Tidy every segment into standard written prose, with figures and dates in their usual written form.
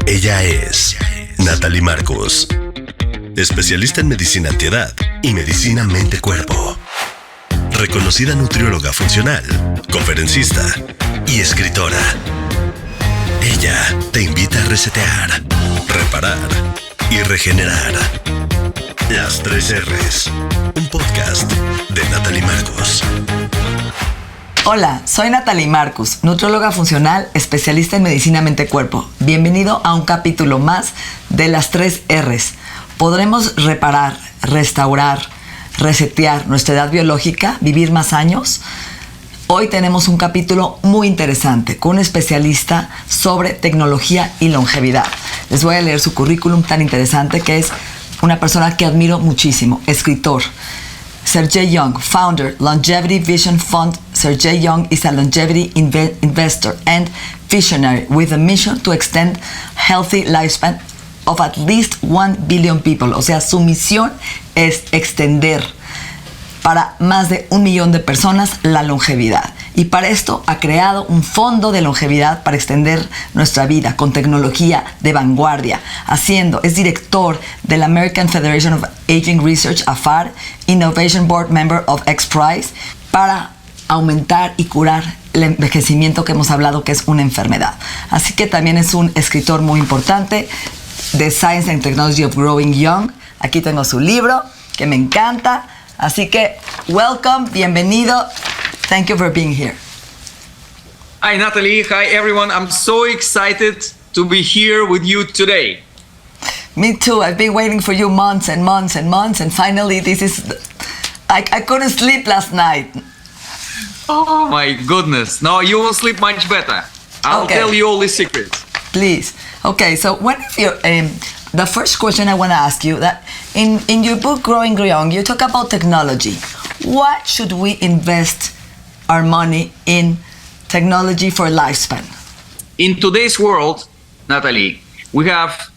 Ella es Natalie Marcos, especialista en medicina antiedad y medicina mente-cuerpo. Reconocida nutrióloga funcional, conferencista y escritora. Ella te invita a resetear, reparar y regenerar. Las 3 R's, un podcast de Natalie Marcos. Hola, soy Natalie Marcos, nutrióloga funcional, especialista en medicina mente-cuerpo. Bienvenido a un capítulo más de las 3 R's. Podremos reparar, restaurar, resetear nuestra edad biológica, vivir más años. Hoy tenemos un capítulo muy interesante con un especialista sobre tecnología y longevidad. Les voy a leer su currículum tan interesante, que es una persona que admiro muchísimo, escritor. Sergey Young, founder, Longevity Vision Fund. Sergey Young is a longevity investor and visionary with a mission to extend healthy lifespan of at least 1 billion people. O sea, su misión es extender para más de 1 millón de personas la longevidad. Y para esto ha creado un fondo de longevidad para extender nuestra vida con tecnología de vanguardia. Es director de la American Federation of Aging Research, AFAR, Innovation Board Member of XPRIZE, para aumentar y curar el envejecimiento que hemos hablado que es una enfermedad. Así que también es un escritor muy importante de Science and Technology of Growing Young. Aquí tengo su libro, que me encanta. Así que, welcome, bienvenido. Thank you for being here. Hi, Natalie. Hi, everyone. I'm so excited to be here with you today. Me too. I've been waiting for you months and months and months, and finally I couldn't sleep last night. Oh, my goodness. No, you will sleep much better. I'll tell you all the secrets. Please. Okay, so the first question I want to ask you, that in your book, Growing Young, you talk about technology. What should we invest our money in technology for lifespan? In today's world, Natalie, we have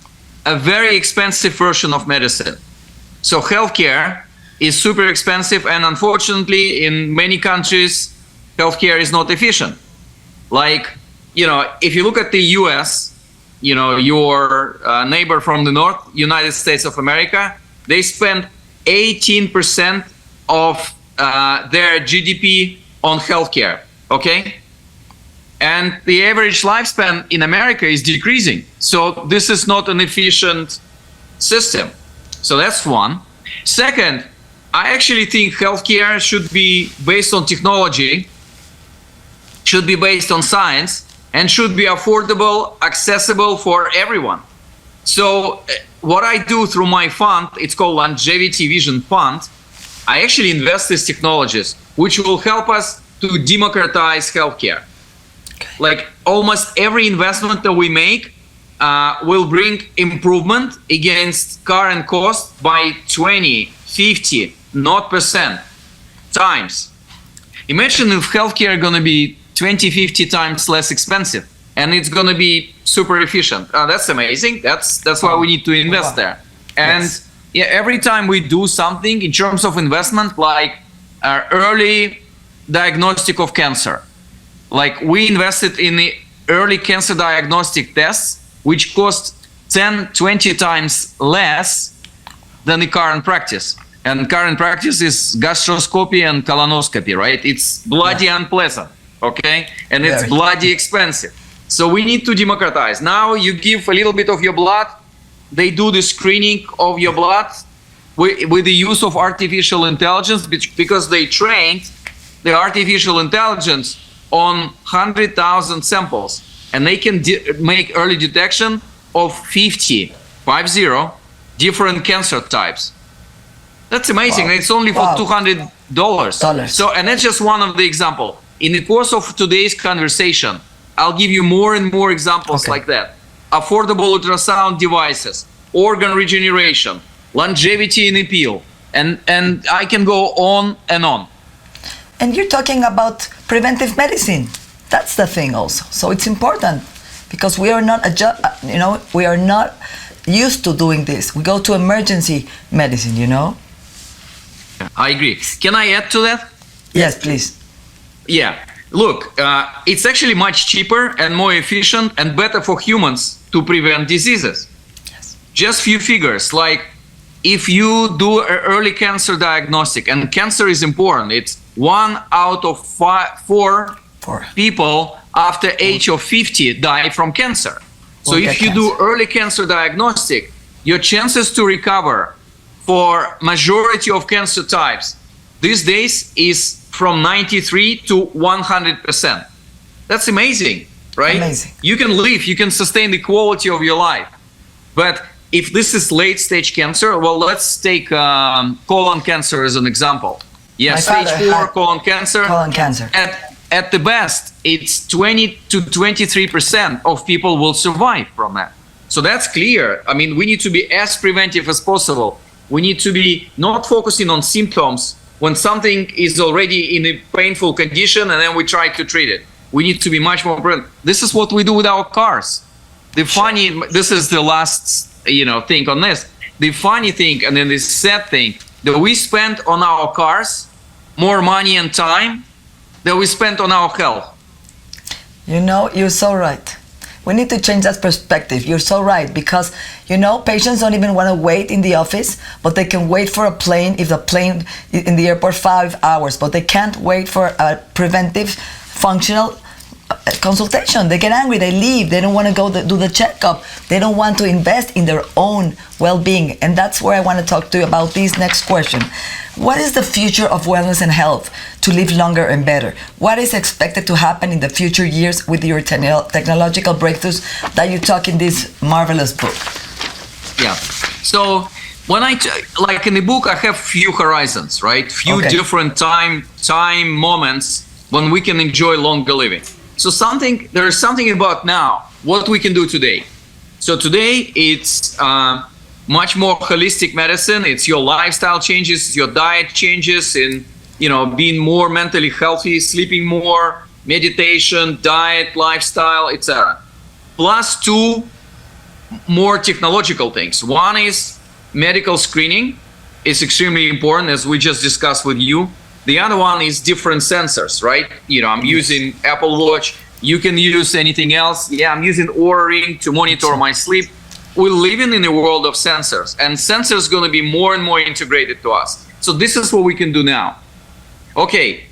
a very expensive version of medicine. So healthcare is super expensive, and unfortunately, in many countries, healthcare is not efficient. Like, if you look at the US, your neighbor from the north, United States of America, they spend 18% of their GDP on healthcare, okay? And the average lifespan in America is decreasing. So this is not an efficient system. So that's one. Second, I actually think healthcare should be based on technology, should be based on science, and should be affordable, accessible for everyone. So what I do through my fund, it's called Longevity Vision Fund, I actually invest these technologies, which will help us to democratize healthcare. Okay. Like almost every investment that we make will bring improvement against current cost by 20, 50, not percent times. Imagine if healthcare gonna be 20, 50 times less expensive, and it's gonna be super efficient. That's amazing. That's why we need to invest there. And yes. Yeah, every time we do something in terms of investment, like early diagnostic of cancer, like we invested in the early cancer diagnostic tests, which cost 10, 20 times less than the current practice. And current practice is gastroscopy and colonoscopy, right? It's bloody unpleasant, okay? And it's bloody expensive. So we need to democratize. Now you give a little bit of your blood, they do the screening of your blood with the use of artificial intelligence, because they trained the artificial intelligence on 100,000 samples, and they can make early detection of 50 different cancer types. That's amazing. Wow. It's only for $200. So, and that's just one of the example. In the course of today's conversation, I'll give you more and more examples like that. Affordable ultrasound devices, organ regeneration, longevity in appeal, and I can go on and on. And you're talking about preventive medicine. That's the thing also. So it's important, because we are not we are not used to doing this. We go to emergency medicine, I agree. Can I add to that? Yes, please. Yeah. Look, it's actually much cheaper and more efficient and better for humans to prevent diseases. Yes. Just few figures, like if you do an early cancer diagnostic, and cancer is important, it's 1 out of 4 people after age of 50 die from cancer. So if you do early cancer diagnostic, your chances to recover for majority of cancer types these days is from 93 to 100%. That's amazing, right? Amazing. You can live, you can sustain the quality of your life. But if this is late stage cancer, well, let's take colon cancer as an example. Yeah, stage 4 colon cancer. Colon cancer. At the best, it's 20 to 23% of people will survive from that. So that's clear. I mean, we need to be as preventive as possible. We need to be not focusing on symptoms when something is already in a painful condition and then we try to treat it. We need to be much more preventive. This is what we do with our cars. This is the last, thing on this. The funny thing and then the sad thing that we spend on our cars more money and time that we spent on our health. You're so right. We need to change that perspective. You're so right, because patients don't even want to wait in the office, but they can wait for a plane if the plane in the airport 5 hours, but they can't wait for a preventive functional consultation. They get angry, they leave, they don't want to go do the checkup, they don't want to invest in their own well-being. And that's where I want to talk to you about this next question. What is the future of wellness and health to live longer and better? What is expected to happen in the future years with your technological breakthroughs that you talk in this marvelous book? Yeah. So when like in the book, I have few horizons, right? Few different time moments when we can enjoy longer living. So there is something about now, what we can do today. So today it's much more holistic medicine. It's your lifestyle changes, your diet changes, in being more mentally healthy, sleeping more, meditation, diet, lifestyle, etc. Plus 2 more technological things. One is medical screening. It's extremely important, as we just discussed with you. The other one is different sensors, right? I'm using Apple Watch. You can use anything else. Yeah, I'm using Oura Ring to monitor my sleep. We're living in a world of sensors, and sensors going to be more and more integrated to us. So this is what we can do now. Okay,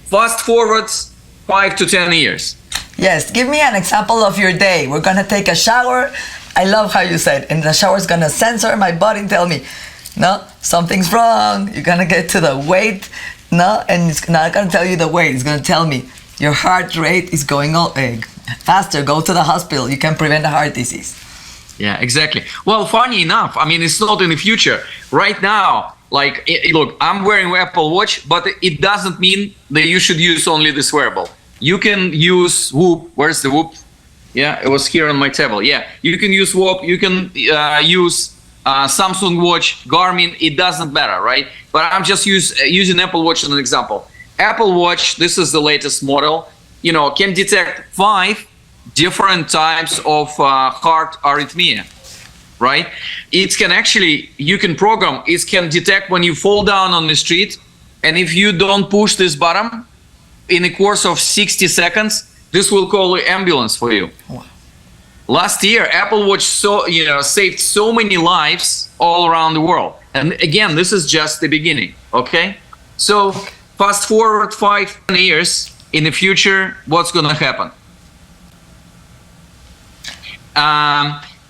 fast forward 5 to 10 years. Yes, give me an example of your day. We're going to take a shower. I love how you said, and the shower is going to sensor my body and tell me, no, something's wrong. You're going to get to the weight, no, and it's not going to tell you the weight. It's going to tell me your heart rate is going faster. Go to the hospital. You can prevent a heart disease. Yeah, exactly. Well, funny enough, I mean, it's not in the future. Right now, look, I'm wearing Apple Watch, but it doesn't mean that you should use only this wearable. You can use Whoop. Where's the Whoop? Yeah, it was here on my table. Yeah, you can use Whoop. You can use Samsung Watch, Garmin. It doesn't matter, right? But I'm just using Apple Watch as an example. Apple Watch, this is the latest model, can detect 5 different types of heart arrhythmia, right? It can actually, you can program, it can detect when you fall down on the street, and if you don't push this button, in the course of 60 seconds, this will call the ambulance for you. Wow. Last year, Apple Watch saved so many lives all around the world. And again, this is just the beginning, okay? So fast forward 5 years, in the future, what's gonna happen?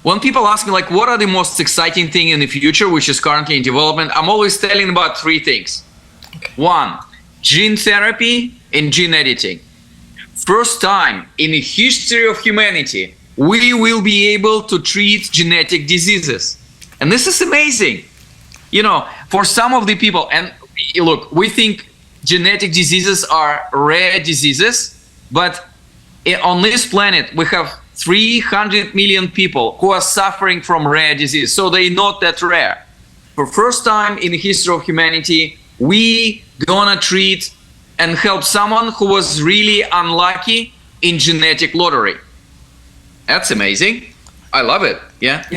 When people ask me, what are the most exciting thing in the future, which is currently in development, I'm always telling about 3 things. Okay. 1, gene therapy and gene editing. First time in the history of humanity, we will be able to treat genetic diseases. And this is amazing. For some of the people, and look, we think genetic diseases are rare diseases, but on this planet, we have 300 million people who are suffering from rare disease. So they're not that rare. For first time in the history of humanity, we gonna treat and help someone who was really unlucky in genetic lottery. That's amazing. I love it. Yeah. I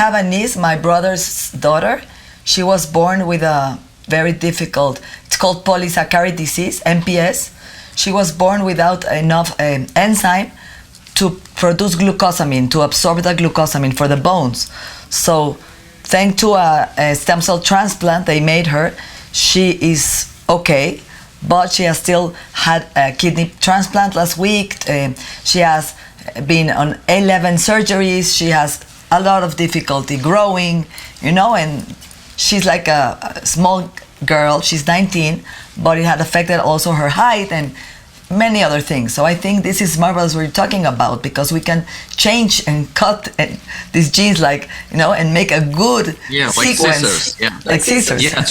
have a niece, my brother's daughter. She was born with a very difficult, it's called polysaccharide disease, MPS. She was born without enough enzyme to produce glucosamine, to absorb the glucosamine for the bones. So thanks to a stem cell transplant they made her, she is okay, but she has still had a kidney transplant last week. She has been on 11 surgeries. She has a lot of difficulty growing, and she's like a small girl. She's 19, but it had affected also her height and many other things. So I think this is marvelous what you're talking about, because we can change and cut these genes, and make a good sequence. Like scissors. Yeah, like scissors. Yeah,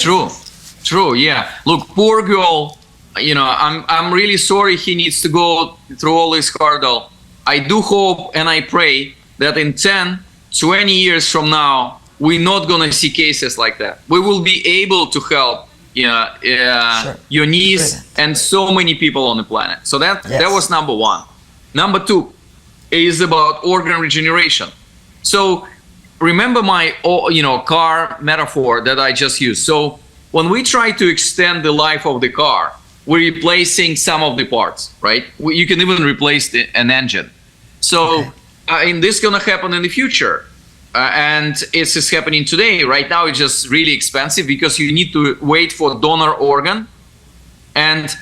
true. Yeah. Look, poor girl. I'm really sorry he needs to go through all this hurdle. I do hope and I pray that in 10, 20 years from now, we're not going to see cases like that. We will be able to help your niece and so many people on the planet. So that was number one. Number two is about organ regeneration. So remember my car metaphor that I just used. So when we try to extend the life of the car, we're replacing some of the parts, right? You can even replace an engine. So and this is going to happen in the future. And it's just happening today. Right now, it's just really expensive because you need to wait for donor organ. And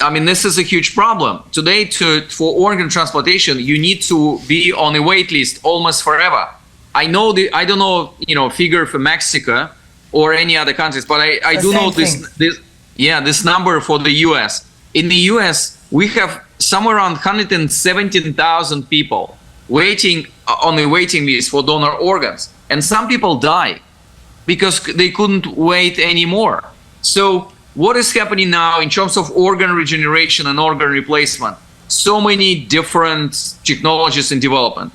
I mean, this is a huge problem. Today, for organ transplantation, you need to be on a wait list almost forever. I don't know, figure for Mexico or any other countries, but I do know this number for the US. In the US, we have somewhere around 117,000 people waiting on the waiting list for donor organs. And some people die because they couldn't wait anymore. So what is happening now in terms of organ regeneration and organ replacement? So many different technologies in development.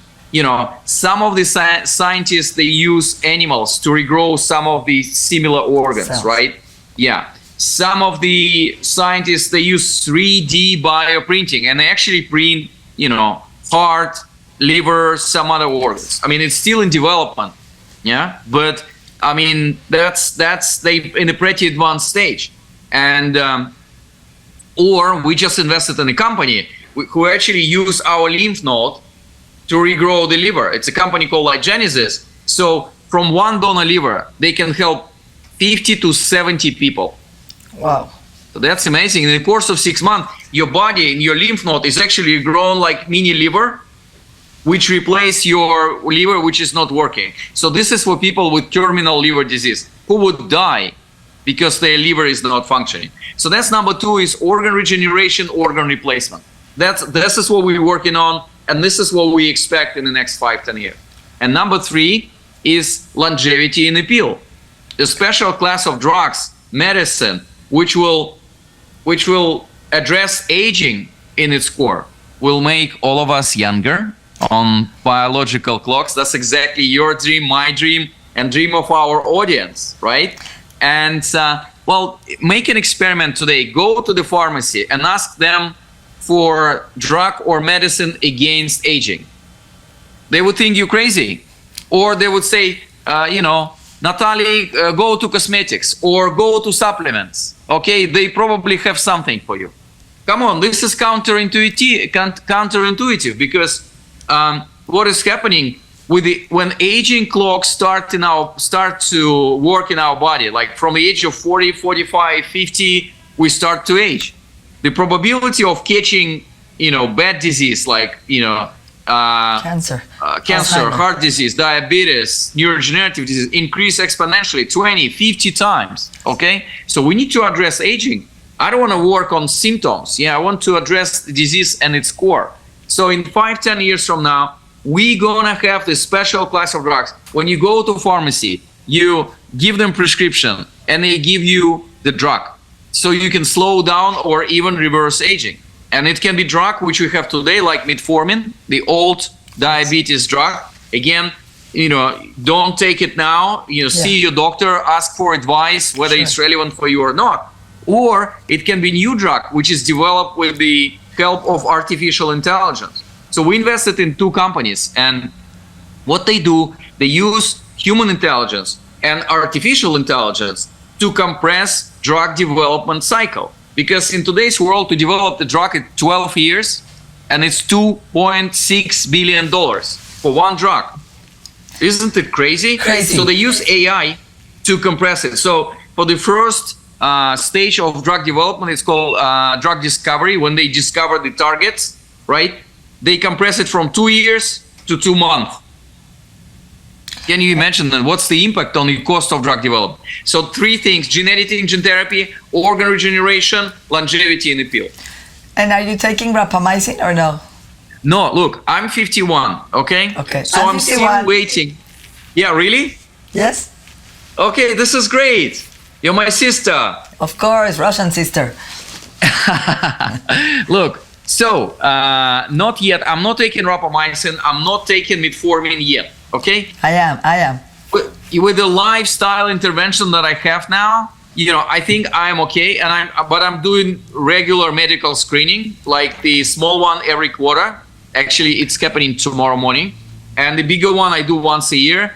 Some of the scientists, they use animals to regrow some of the similar organs, right? Yeah. Some of the scientists, they use 3D bioprinting and they actually print, heart, liver, some other organs. I mean, it's still in development, but I mean, that's they in a pretty advanced stage. And or we just invested in a company who actually use our lymph node to regrow the liver. It's a company called Genesis. So from one donor liver, they can help 50 to 70 people. Wow. So that's amazing. In the course of 6 months, your body and your lymph node is actually grown like mini liver, which replace your liver, which is not working. So this is for people with terminal liver disease who would die because their liver is not functioning. So that's number two, is organ regeneration, organ replacement. This is what we're working on, and this is what we expect in the next 5-10 years. And number three is longevity in a pill, a special class of drugs, medicine, which will address aging in its core, will make all of us younger on biological clocks. That's exactly your dream, my dream, and dream of our audience, right? And make an experiment today. Go to the pharmacy and ask them for drug or medicine against aging. They would think you crazy, or they would say, Natalie, go to cosmetics or go to supplements. Okay, they probably have something for you. Come on, this is counterintuitive because what is happening when aging clocks start to work in our body, like from the age of 40, 45, 50, we start to age. The probability of catching, bad disease like, cancer, heart disease, diabetes, neurodegenerative disease increase exponentially 20, 50 times. Okay, so we need to address aging. I don't want to work on symptoms. I want to address the disease and its core. So in 5-10 years from now, we're gonna have this special class of drugs. When you go to pharmacy, you give them prescription and they give you the drug, so you can slow down or even reverse aging. And it can be drug which we have today, like metformin, the old diabetes drug. Again, don't take it now. See your doctor, ask for advice whether it's relevant for you or not. Or it can be new drug which is developed with the help of artificial intelligence. So we invested in 2 companies, and what they do, they use human intelligence and artificial intelligence to compress drug development cycle. Because in today's world, to develop the drug, it's 12 years, and it's $2.6 billion for one drug. Isn't it crazy? Crazy. So they use AI to compress it. So for the first stage of drug development, it's called drug discovery. When they discover the targets, right? They compress it from 2 years to 2 months. Can you imagine then what's the impact on the cost of drug development? So 3 things: gene editing, gene therapy, organ regeneration, longevity in the pill. And are you taking rapamycin or no? No, look, I'm 51, okay? Okay. So I'm still 51. waiting. Yeah, really? Yes? Okay, this is great. You're my sister. Of course, Russian sister. Look, so not yet. I'm not taking rapamycin. I'm not taking metformin yet, okay? I am. With the lifestyle intervention that I have now, I think I'm okay, but I'm doing regular medical screening, like the small one every quarter. Actually, it's happening tomorrow morning, and the bigger one I do once a year.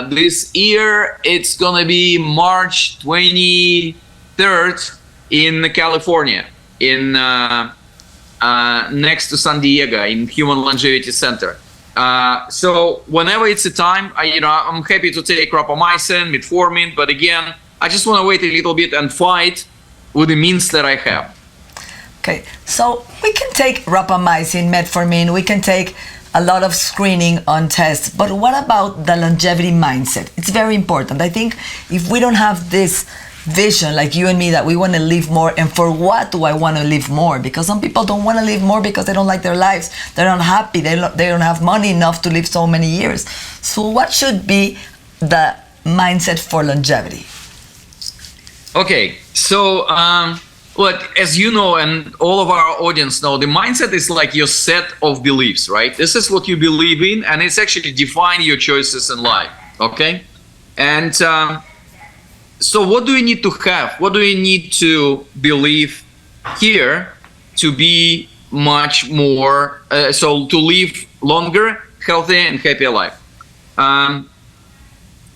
This year, it's gonna be March 23rd in California, in next to San Diego, in Human Longevity Center. So whenever it's a time, I'm happy to take rapamycin, metformin, but again, I just want to wait a little bit and fight with the means that I have. Okay, so we can take rapamycin, metformin, we can take a lot of screening on tests, but what about the longevity mindset? It's very important. I think if we don't have this vision, like you and me, that we want to live more, and for what do I want to live more? Because some people don't want to live more because they don't like their lives, they're not happy, they don't have money enough to live so many years. So what should be the mindset for longevity? Okay, so look, as you know, and all of our audience know, the mindset is like your set of beliefs, right? This is what you believe in, and it's actually define your choices in life, okay? And so what do we need to have? What do we need to believe here to be much more, so to live longer, healthy, and happier life?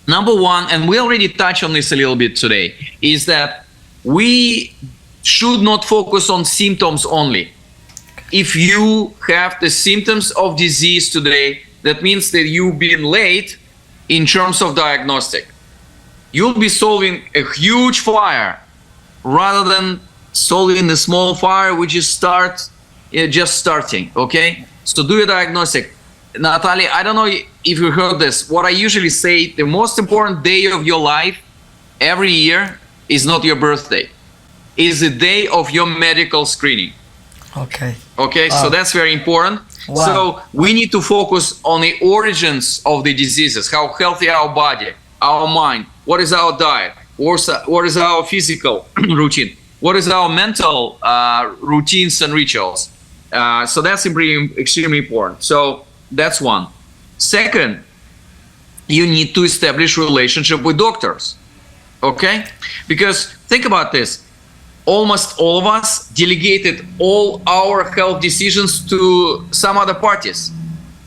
Number one, and we already touched on this a little bit today, is that we should not focus on symptoms only. If you have the symptoms of disease today, that means that you've been late in terms of diagnostic. You'll be solving a huge fire rather than solving a small fire which is just starting, okay? So do a diagnostic. Natalia, I don't know if you heard this. What I usually say, the most important day of your life every year is not your birthday. Is the day of your medical screening. Okay. Okay, so that's very important. Wow. So we need to focus on the origins of the diseases, how healthy our body, our mind, what is our diet, what is our physical routine, what is our mental routines and rituals. So that's extremely important. So that's one. Second, you need to establish relationship with doctors, okay? Because think about this. Almost all of us delegated all our health decisions to some other parties.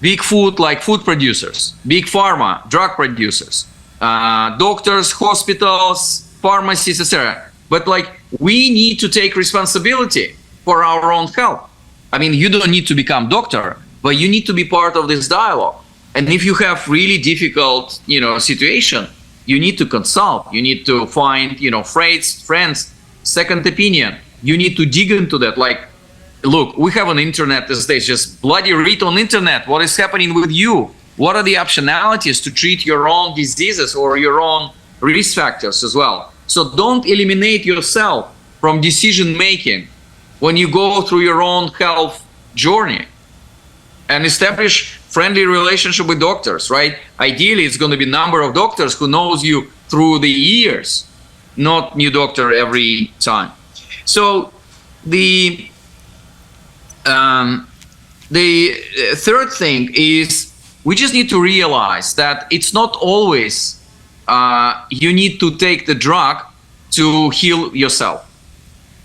Big food, like food producers, big pharma, drug producers, doctors, hospitals, pharmacies, etc. But we need to take responsibility for our own health. I mean, you don't need to become doctor, but you need to be part of this dialogue. And if you have really difficult, situation, you need to consult. You need to find, friends, second opinion. You need to dig into that. Look, we have an internet these days. Just bloody read on internet what is happening with you. What are the optionalities to treat your own diseases or your own risk factors as well? So don't eliminate yourself from decision making when you go through your own health journey, and establish friendly relationship with doctors, right? Ideally, it's going to be number of doctors who knows you through the years, not new doctor every time. So the third thing is we just need to realize that it's not always you need to take the drug to heal yourself.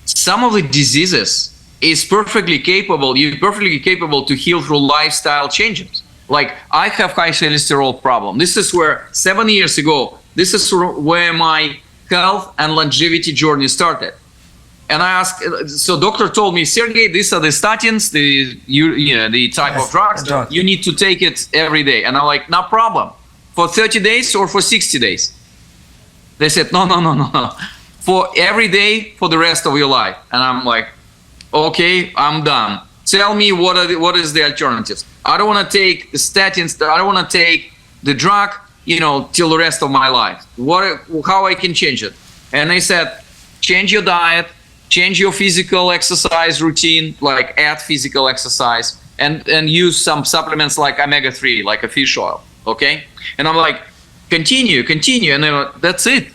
Some of the diseases is you're perfectly capable to heal through lifestyle changes. Like I have high cholesterol problem. This is where 7 years ago, this is where my health and longevity journey started. And I asked, so doctor told me, Sergey, these are the statins, the type of drugs. You need to take it every day. And I'm like, no problem. For 30 days or for 60 days? They said, no. For every day for the rest of your life. And I'm like, okay, I'm done. Tell me what is the alternatives. I don't want to take the statins. I don't want to take the drug, till the rest of my life. How I can change it? And they said, change your diet, change your physical exercise routine, like add physical exercise, and use some supplements like omega-3, like a fish oil. Okay? And I'm like, continue. And they're like, that's it.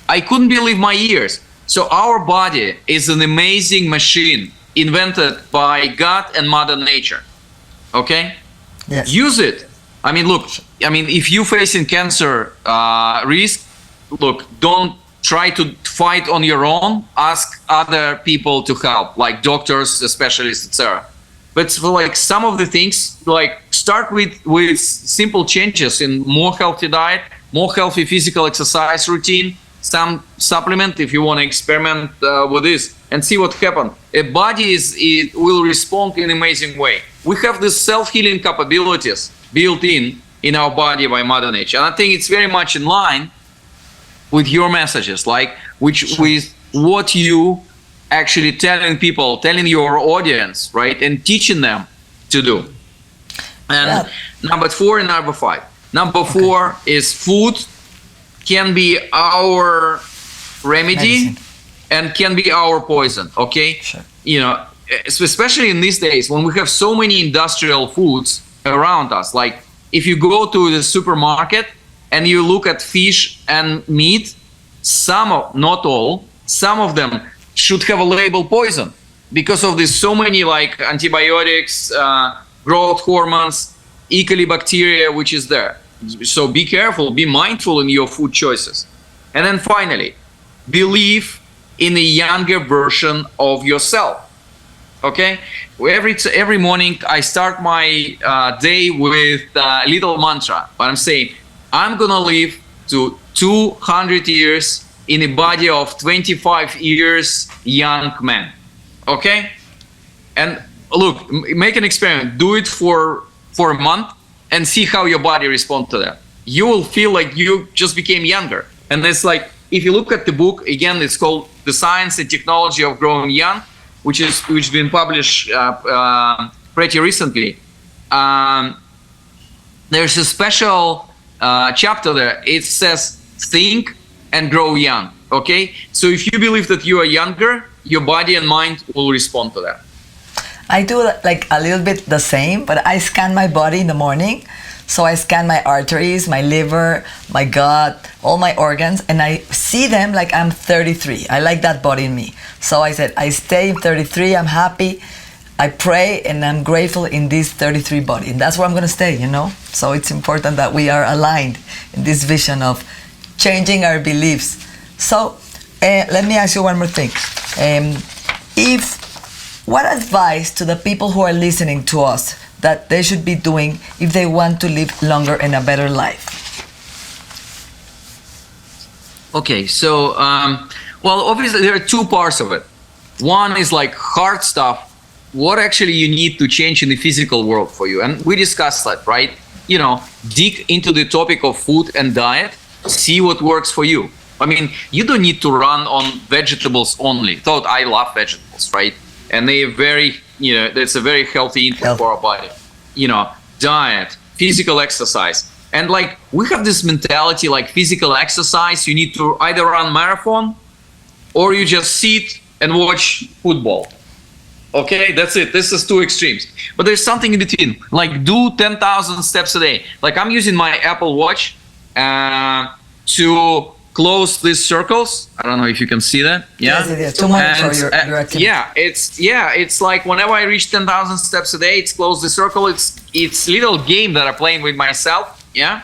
I couldn't believe my ears. So our body is an amazing machine invented by God and Mother Nature. Okay? Yes. Use it. If you're facing cancer risk, don't try to fight on your own. Ask other people to help, like doctors, specialists, etc. But for some of the things, start with simple changes in more healthy diet, more healthy physical exercise routine, some supplement if you want to experiment with this and see what happens. A body it will respond in an amazing way. We have these self-healing capabilities built in our body by Mother Nature. And I think it's very much in line with your messages, with what you actually telling your audience, right? And teaching them to do. And number 4 and number 5. Number 4 is food can be our remedy and can be our poison, okay? Sure. Especially in these days when we have so many industrial foods around us. Like if you go to the supermarket and you look at fish and meat, not all, some of them should have a label poison because of this so many antibiotics, growth hormones, E. coli bacteria, which is there. So be careful, be mindful in your food choices. And then finally, believe in a younger version of yourself. Okay? Every morning I start my day with a little mantra. But I'm saying, I'm gonna live to 200 years in a body of 25 years young man. Okay? And look, make an experiment. Do it for a month and see how your body responds to that. You will feel like you just became younger. And it's if you look at the book, again, it's called The Science and Technology of Growing Young, which been published pretty recently. There's a special chapter there. It says, think and grow young, okay? So if you believe that you are younger, your body and mind will respond to that. I do a little bit the same, but I scan my body in the morning. So I scan my arteries, my liver, my gut, all my organs, and I see them like I'm 33. I like that body in me. So I said, I stay in 33, I'm happy, I pray, and I'm grateful in this 33 body. And that's where I'm going to stay, So it's important that we are aligned in this vision of changing our beliefs. So let me ask you one more thing. What advice to the people who are listening to us that they should be doing if they want to live longer and a better life? Okay, so, obviously there are 2 parts of it. One is hard stuff, what actually you need to change in the physical world for you. And we discussed that, right? Dig into the topic of food and diet, see what works for you. You don't need to run on vegetables only. I love vegetables, right? And they are very, it's a very healthy input for our body. Diet, physical exercise. And we have this mentality, physical exercise, you need to either run marathon or you just sit and watch football. Okay, that's it. This is 2 extremes. But there's something in between. Do 10,000 steps a day. I'm using my Apple Watch to close these circles. I don't know if you can see that. Yeah. Yes. Too much for your activity. It's whenever I reach 10,000 steps a day, it's close the circle. It's little game that I'm playing with myself. Yeah.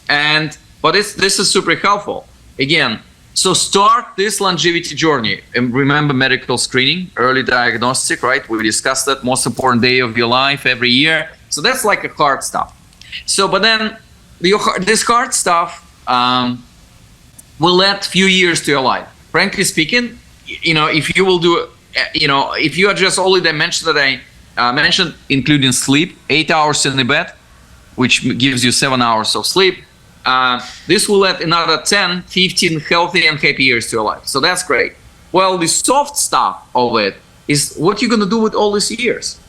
But this is super helpful. Again, so start this longevity journey. And remember medical screening, early diagnostic, right? We discussed that, most important day of your life every year. So that's a hard stuff. So, but then this hard stuff, will add few years to your life. Frankly speaking, if you will do, if you address all the dimensions that I mentioned, including sleep, 8 hours in the bed, which gives you 7 hours of sleep, this will add another 10, 15 healthy and happy years to your life. So that's great. Well, the soft stuff of it is what you're going to do with all these years.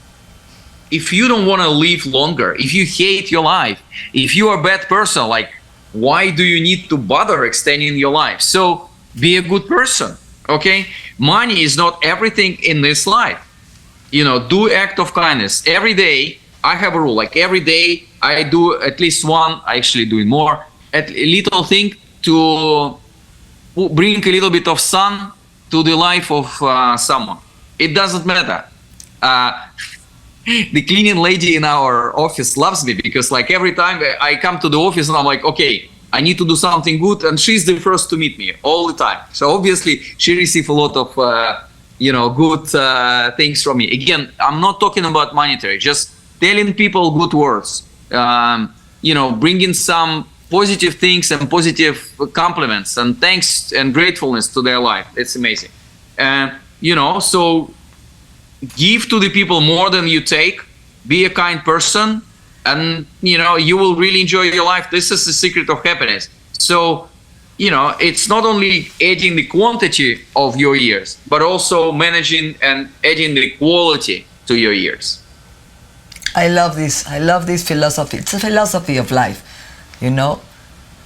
If you don't want to live longer, if you hate your life, if you are a bad person, like, why do you need to bother extending your life? So be a good person, okay? Money is not everything in this life. Do act of kindness. Every day, I have a rule, like every day I do at least one, I actually doing more, a little thing to bring a little bit of sun to the life of someone. It doesn't matter. The cleaning lady in our office loves me because like every time I come to the office and I'm like, okay, I need to do something good, and she's the first to meet me all the time. So obviously she receives a lot of good things from me. Again, I'm not talking about monetary, just telling people good words, bringing some positive things and positive compliments and thanks and gratefulness to their life. It's amazing. So give to the people more than you take, be a kind person, and you will really enjoy your life. This is the secret of happiness. So it's not only adding the quantity of your years, but also managing and adding the quality to your years. I love this philosophy. It's a philosophy of life,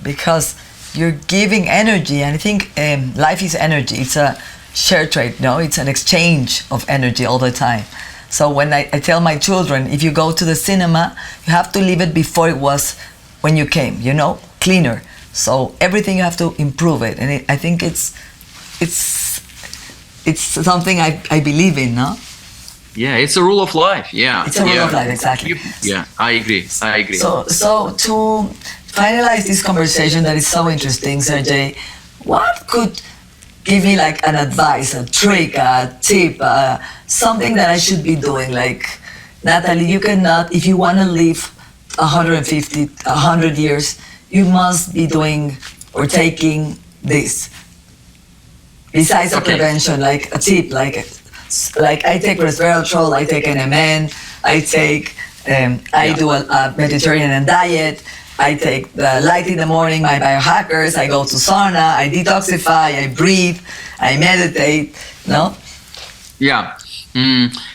because you're giving energy, and I think life is energy. It's a share trade, it's an exchange of energy all the time. So when I tell my children, if you go to the cinema, you have to leave it before it was when you came, cleaner. So everything you have to improve it, and I think it's something I believe in, no? Yeah, it's a rule of life. Yeah, it's a rule of life, exactly. Yeah, I agree. So to finalize this conversation that is so interesting, Sergey, what could give me like an advice, a trick, a tip, something that I should be doing? Like, Natalie, you cannot, if you want to live 150, 100 years, you must be doing or taking this. Besides the prevention, like a tip, like I take resveratrol, I take NMN, I do a Mediterranean diet, I take the light in the morning, my biohackers, I go to sauna, I detoxify, I breathe, I meditate, no? Yeah.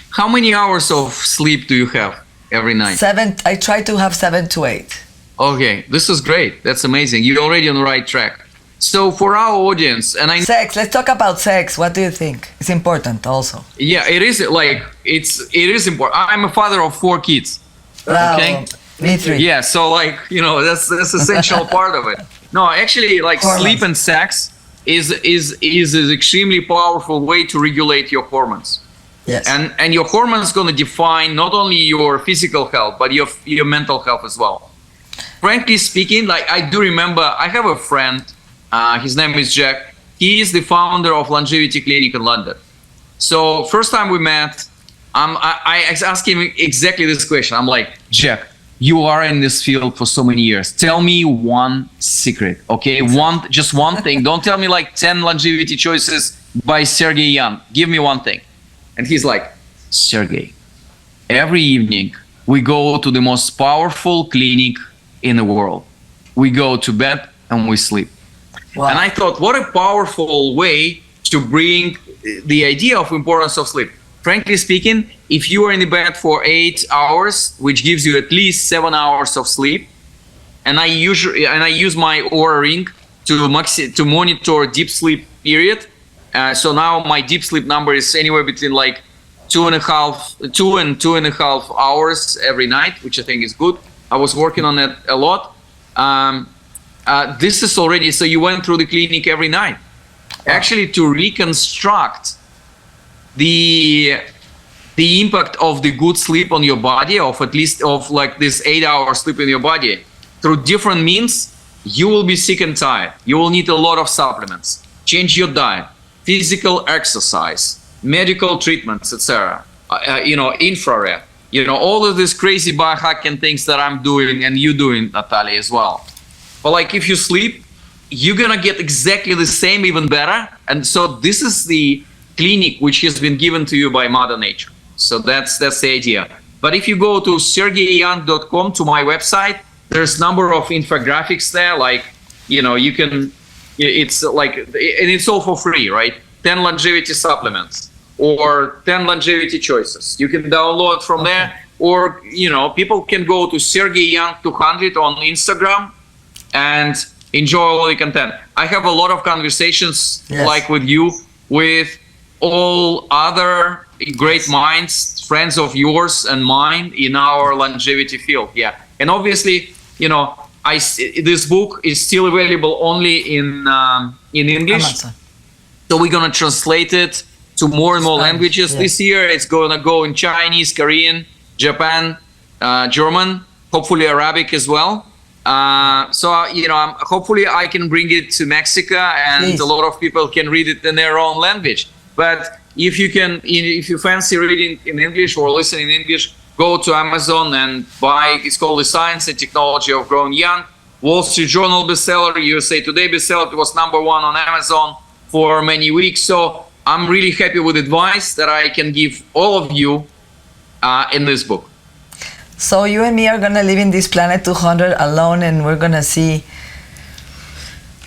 How many hours of sleep do you have every night? 7, I try to have 7 to 8. Okay, this is great. That's amazing. You're already on the right track. So for our audience, sex, let's talk about sex. What do you think? It's important also. Yeah, it is it is important. I'm a father of 4 kids. Wow. Okay? Me 3. Yeah, so that's essential part of it. No, actually, hormones. Sleep and sex is an extremely powerful way to regulate your hormones. Yes. And your hormones going to define not only your physical health, but your mental health as well. Frankly speaking, I do remember, I have a friend, his name is Jack. He is the founder of Longevity Clinic in London. So first time we met, I asked him exactly this question. I'm like, Jack, you are in this field for so many years. Tell me one secret, okay? Just one thing. Don't tell me 10 longevity choices by Sergey Young. Give me one thing. And he's like, Sergey, every evening we go to the most powerful clinic in the world. We go to bed and we sleep. Wow. And I thought, what a powerful way to bring the idea of importance of sleep. Frankly speaking, if you are in the bed for 8 hours, which gives you at least 7 hours of sleep, and I use my Oura ring to monitor deep sleep period. So now my deep sleep number is anywhere between 2 and 2.5 hours every night, which I think is good. I was working on it a lot. This is already, so you went through the clinic every night. Actually, to reconstruct the impact of the good sleep on your body, of at least this 8 hour sleep in your body, through different means, you will be sick and tired. You will need a lot of supplements. Change your diet, physical exercise, medical treatments, etc. Infrared. All of these crazy biohacking things that I'm doing and you doing, Natalia, as well. But if you sleep, you're gonna get exactly the same, even better. And so this is the clinic which has been given to you by Mother Nature. So that's the idea. But if you go to sergeyyoung.com, to my website, there's number of infographics there. Like, you can, it's like, and it's all for free, right? 10 longevity supplements or 10 longevity choices. You can download from there, or, people can go to Sergey Young 200 on Instagram and enjoy all the content. I have a lot of conversations like with you, with all other great minds, friends of yours and mine in our longevity field. Yeah. And obviously, this book is still available only in English. Amazon. So we're going to translate it to more and more languages this year. It's going to go in Chinese, Korean, Japan, German, hopefully Arabic as well. Hopefully I can bring it to Mexico, and a lot of people can read it in their own language. But if you fancy reading in English or listening in English, go to Amazon and buy. It's called The Science and Technology of Growing Young. Wall Street Journal bestseller, USA Today bestseller. It was #1 on Amazon for many weeks. So I'm really happy with advice that I can give all of you in this book. So you and me are going to live in this planet 200 alone, and we're going to see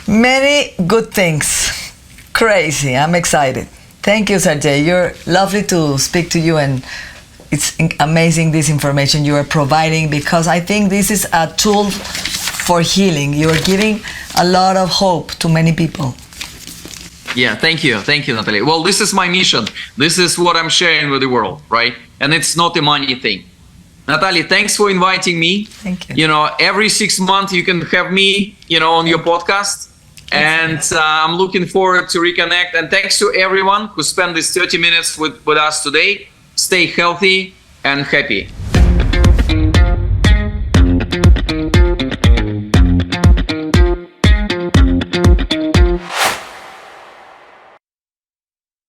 many good things. Crazy. I'm excited. Thank you, Sergey. You're lovely to speak to you, and it's amazing this information you are providing, because I think this is a tool for healing. You are giving a lot of hope to many people. Yeah, thank you, Natalie. Well, this is my mission. This is what I'm sharing with the world, right? And it's not a money thing. Natalie, thanks for inviting me. Thank you. Every 6 months you can have me, on your podcast. And I'm looking forward to reconnect. And thanks to everyone who spent this 30 minutes with us today. Stay healthy and happy.